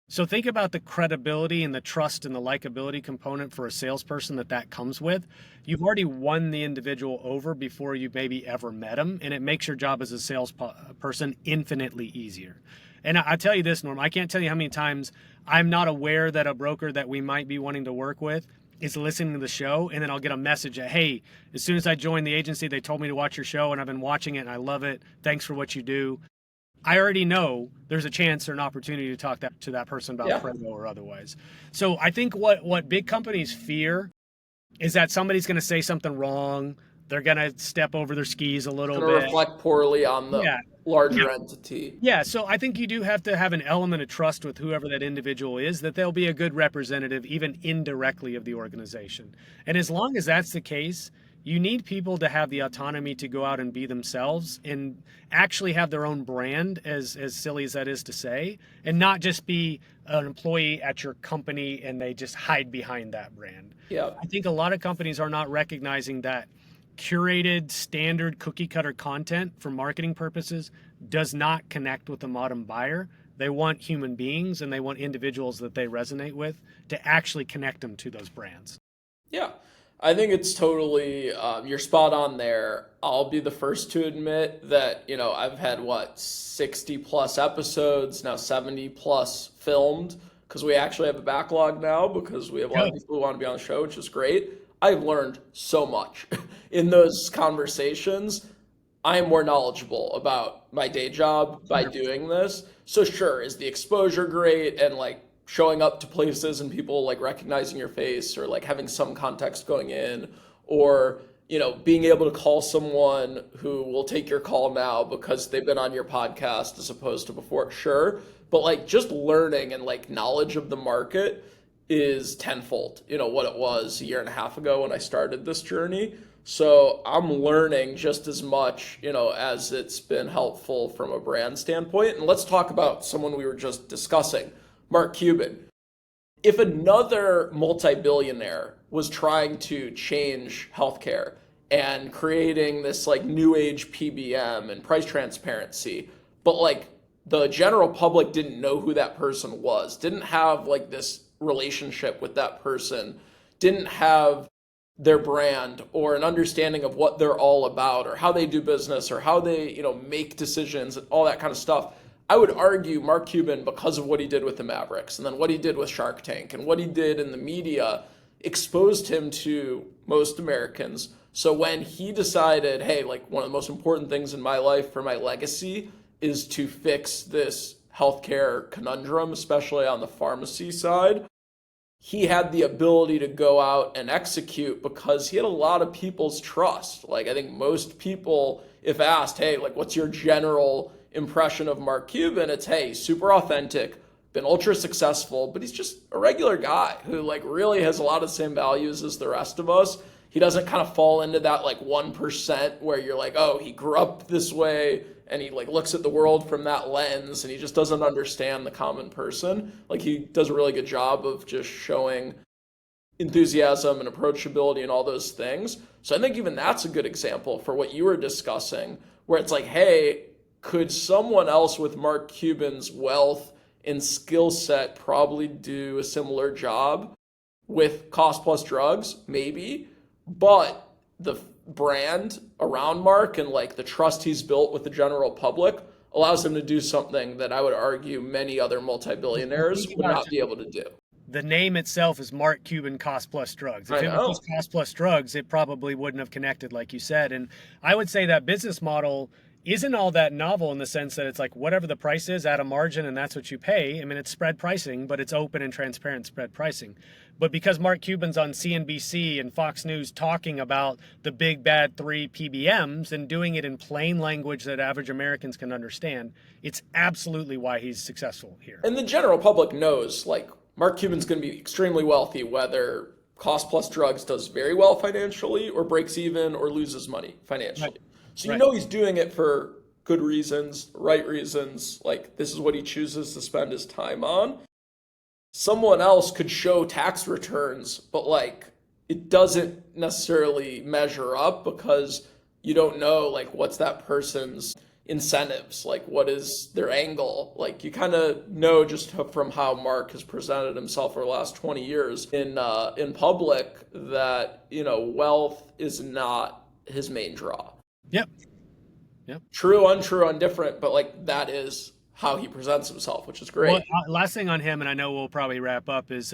C: So think about the credibility and the trust and the likability component for a salesperson that comes with. You've already won the individual over before you maybe ever met him, and it makes your job as a salesperson infinitely easier. And I tell you this, Norm, I can't tell you how many times I'm not aware that a broker that we might be wanting to work with is listening to the show, and then I'll get a message that, hey, as soon as I joined the agency, they told me to watch your show, and I've been watching it, and I love it. Thanks for what you do. I already know there's a chance or an opportunity to talk to that person about Pareto or otherwise. So I think what big companies fear is that somebody's going to say something wrong. They're going to step over their skis a little
A: Going to
C: bit.
A: reflect poorly on the larger entity.
C: Yeah, so I think you do have to have an element of trust with whoever that individual is, that they'll be a good representative, even indirectly, of the organization. And as long as that's the case, you need people to have the autonomy to go out and be themselves and actually have their own brand, as silly as that is to say, and not just be an employee at your company and they just hide behind that brand.
A: Yeah.
C: I think a lot of companies are not recognizing that curated, standard, cookie-cutter content for marketing purposes does not connect with the modern buyer. They want human beings and they want individuals that they resonate with to actually connect them to those brands.
A: Yeah. I think it's totally, you're spot on there. I'll be the first to admit that, I've had 60 plus episodes, now 70 plus filmed, because we actually have a backlog now because we have a lot of people who want to be on the show, which is great. I've learned so much in those conversations. I am more knowledgeable about my day job by doing this. So sure, is the exposure great and showing up to places and people recognizing your face or having some context going in, or being able to call someone who will take your call now because they've been on your podcast as opposed to before, sure, but just learning and knowledge of the market is tenfold what it was a year and a half ago when I started this journey. So I'm learning just as much as it's been helpful from a brand standpoint. And let's talk about someone we were just discussing, Mark Cuban. If another multi-billionaire was trying to change healthcare and creating this new age PBM and price transparency, but the general public didn't know who that person was, didn't have like this relationship with that person, didn't have their brand or an understanding of what they're all about or how they do business or how they, make decisions and all that kind of stuff. I would argue Mark Cuban, because of what he did with the Mavericks and then what he did with Shark Tank and what he did in the media, exposed him to most Americans. So when he decided, hey, like one of the most important things in my life for my legacy is to fix this healthcare conundrum, especially on the pharmacy side, he had the ability to go out and execute because he had a lot of people's trust. Like I think most people, if asked, hey, like what's your general impression of Mark Cuban? It's, hey, super authentic, been ultra successful, but he's just a regular guy who like really has a lot of the same values as the rest of us. He doesn't kind of fall into that like 1% where you're like, oh, he grew up this way and he like looks at the world from that lens and he just doesn't understand the common person. Like he does a really good job of just showing enthusiasm and approachability and all those things. So I think even that's a good example for what you were discussing, where it's like, hey, could someone else with Mark Cuban's wealth and skill set probably do a similar job with cost plus drugs? Maybe. But the brand around Mark and like the trust he's built with the general public allows him to do something that I would argue many other multi-billionaires would not be able to do.
C: The name itself is Mark Cuban Cost Plus Drugs. If it was just Cost Plus Drugs, it probably wouldn't have connected, like you said. And I would say that business model isn't all that novel in the sense that it's like whatever the price is, add a margin and that's what you pay. I mean, it's spread pricing, but it's open and transparent spread pricing. But because Mark Cuban's on CNBC and Fox News talking about the big bad 3 PBMs and doing it in plain language that average Americans can understand, it's absolutely why he's successful here.
A: And the general public knows like Mark Cuban's going to be extremely wealthy, whether cost plus drugs does very well financially or breaks even or loses money financially. Right. So you know he's doing it for good reasons, right reasons, like this is what he chooses to spend his time on. Someone else could show tax returns, but like it doesn't necessarily measure up because you don't know like what's that person's incentives, like what is their angle. Like you kind of know just from how Mark has presented himself for the last 20 years in public that, wealth is not his main draw.
C: Yep.
A: True, untrue, indifferent, but like that is how he presents himself, which is great.
C: Well, last thing on him, and I know we'll probably wrap up, is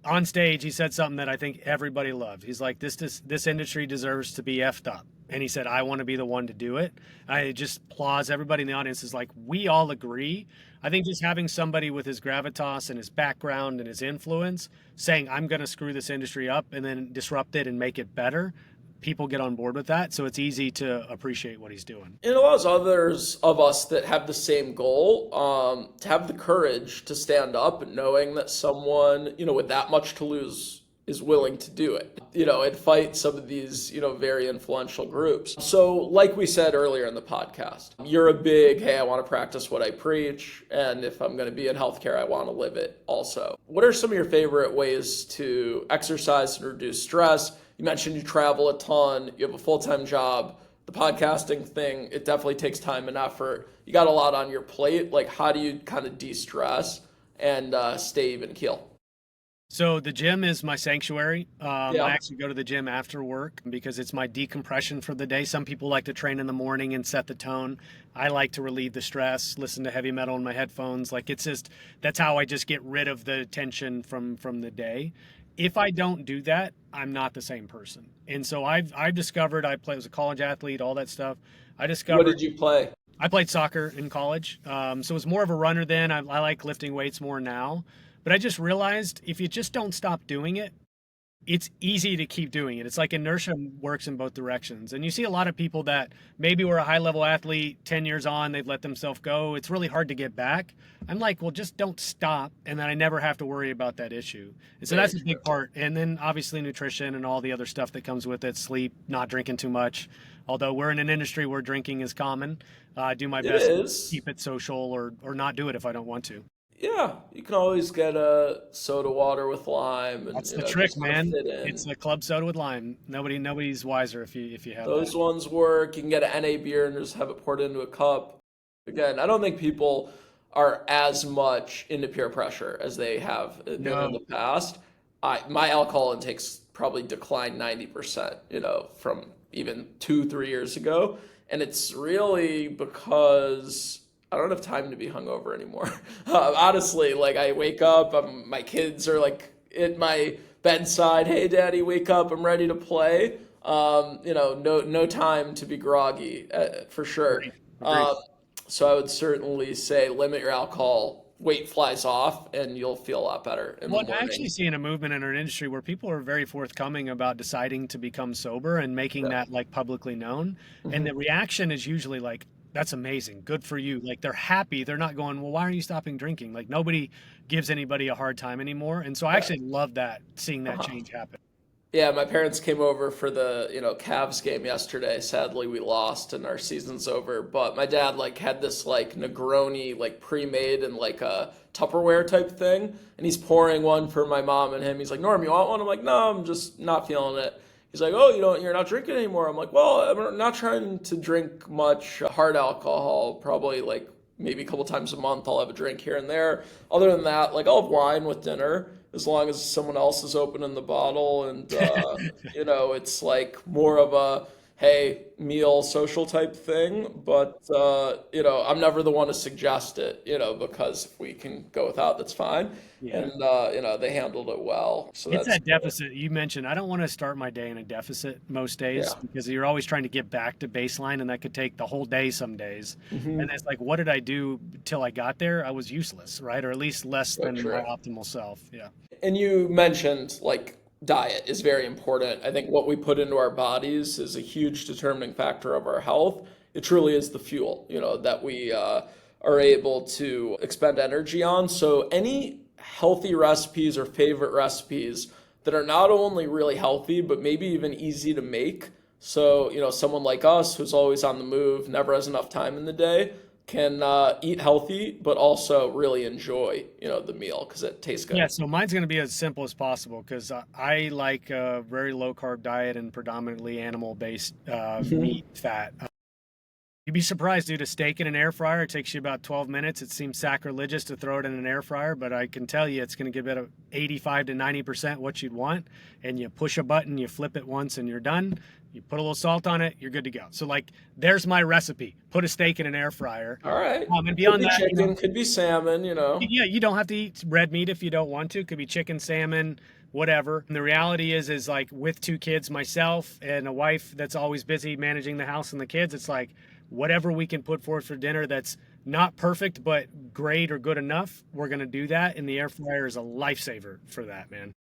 C: on stage he said something that I think everybody loved. He's like, this industry deserves to be effed up. And he said, I want to be the one to do it. I just applause everybody in the audience. Is like, we all agree. I think just having somebody with his gravitas and his background and his influence saying, I'm going to screw this industry up and then disrupt it and make it better, people get on board with that. So it's easy to appreciate what he's doing.
A: It allows others of us that have the same goal to have the courage to stand up, knowing that someone, with that much to lose is willing to do it, and fight some of these, very influential groups. So like we said earlier in the podcast, you're a big, hey, I want to practice what I preach. And if I'm going to be in healthcare, I want to live it also. What are some of your favorite ways to exercise and reduce stress? You mentioned you travel a ton, you have a full-time job. The podcasting thing, it definitely takes time and effort. You got a lot on your plate. Like, how do you kind of de-stress and stay even keel?
C: So the gym is my sanctuary. I actually go to the gym after work because it's my decompression for the day. Some people like to train in the morning and set the tone. I like to relieve the stress, listen to heavy metal in my headphones. Like it's just, that's how I just get rid of the tension from the day. If I don't do that, I'm not the same person. And so I've discovered, I was a college athlete, all that stuff. I discovered.
A: What did you play?
C: I played soccer in college. So it was more of a runner then. I like lifting weights more now. But I just realized if you just don't stop doing it, it's easy to keep doing it. It's like inertia works in both directions. And you see a lot of people that maybe were a high-level athlete, 10 years on, they've let themselves go. It's really hard to get back. I'm like, well, just don't stop, and then I never have to worry about that issue. And so that's a big part. And then obviously nutrition and all the other stuff that comes with it, sleep, not drinking too much. Although we're in an industry where drinking is common, I do my best to keep it social or not do it if I don't want to.
A: Yeah, you can always get a soda water with lime. And,
C: that's the trick, man. It's a club soda with lime. Nobody's wiser if you have
A: those
C: that.
A: Ones work. You can get an NA beer and just have it poured into a cup. Again, I don't think people are as much into peer pressure as they have been in
C: No.
A: the past. My alcohol intake's probably declined 90%, from even 2, 3 years ago. And it's really because I don't have time to be hungover anymore. Honestly, like I wake up, my kids are like at my bedside. Hey, daddy, wake up. I'm ready to play. No time to be groggy, for sure.
C: Agreed. Agreed.
A: Um, so I would certainly say limit your alcohol, weight flies off, and you'll feel a lot better in the
C: Well, I'm actually
A: morning.
C: seeing a movement in our industry where people are very forthcoming about deciding to become sober and making
A: Yeah.
C: that like publicly known. And
A: Mhm.
C: the reaction is usually like, that's amazing. Good for you. Like they're happy. They're not going, well, why aren't you stopping drinking? Like nobody gives anybody a hard time anymore. And so I
A: Yeah.
C: actually love that, seeing that
A: Uh-huh.
C: change happen.
A: Yeah, my parents came over for the, Cavs game yesterday. Sadly, we lost and our season's over. But my dad like had this like Negroni like pre-made and like a Tupperware type thing, and he's pouring one for my mom and him. He's like, "Norm, you want one?" I'm like, "No, I'm just not feeling it." He's like, "Oh, you're not drinking anymore." I'm like, "Well, I'm not trying to drink much hard alcohol. Probably like maybe a couple times a month I'll have a drink here and there. Other than that, like I'll have wine with dinner as long as someone else is opening the bottle and it's like more of a hey meal social type thing, but I'm never the one to suggest it, because if we can go without, that's fine.
C: Yeah.
A: And they handled it well, so
C: It's
A: that's
C: that deficit you mentioned. I don't want to start my day in a deficit most days
A: yeah.
C: because you're always trying to get back to baseline, and that could take the whole day some days. And
A: Hmm.
C: it's like, what did I do till I got there? I was useless, right? Or at least less
A: So
C: than my
A: true.
C: optimal self. Yeah.
A: And you mentioned like diet is very important. I think what we put into our bodies is a huge determining factor of our health. It truly is the fuel, that we are able to expend energy on. So any healthy recipes or favorite recipes that are not only really healthy, but maybe even easy to make. So, someone like us who's always on the move, never has enough time in the day, can eat healthy, but also really enjoy, the meal because it tastes
C: Yeah.
A: good.
C: So mine's going to be as simple as possible because I like a very low carb diet and predominantly animal based
A: Mhm.
C: meat, fat. You'd be surprised, dude. A steak in an air fryer takes you about 12 minutes. It seems sacrilegious to throw it in an air fryer, but I can tell you it's going to give it a 85 to 90% what you'd want. And you push a button, you flip it once, and you're done. You put a little salt on it, you're good to go. So, like, there's my recipe. Put a steak in an air fryer.
A: All right.
C: And
A: Could
C: beyond
A: be
C: that,
A: chicken, could be salmon.
C: yeah, you don't have to eat red meat if you don't want to. It could be chicken, salmon, whatever. And the reality is like with 2 kids, myself and a wife that's always busy managing the house and the kids, it's like whatever we can put forth for dinner that's not perfect but great or good enough, we're gonna do that. And the air fryer is a lifesaver for that, man.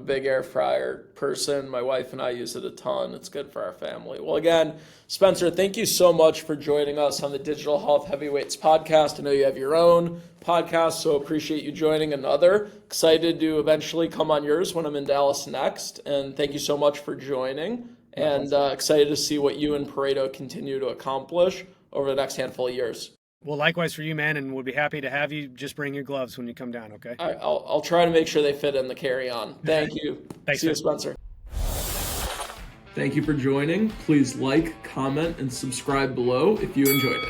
A: Big air fryer person. My wife and I use it a ton. It's good for our family. Well, again, Spencer, thank you so much for joining us on the Digital Health Heavyweights podcast. I know you have your own podcast, so appreciate you joining another. Excited to eventually come on yours when I'm in Dallas next. And thank you so much for joining.
C: My
A: And
C: pleasure.
A: excited to see what you and Pareto continue to accomplish over the next handful of years.
C: Well, likewise for you, man, and we'll be happy to have you. Just bring your gloves when you come down, okay?
A: All right, I'll try to make sure they fit in the carry-on. Thank you.
C: Thanks,
A: See you,
C: man.
A: Spencer. Thank you for joining. Please like, comment, and subscribe below if you enjoyed it.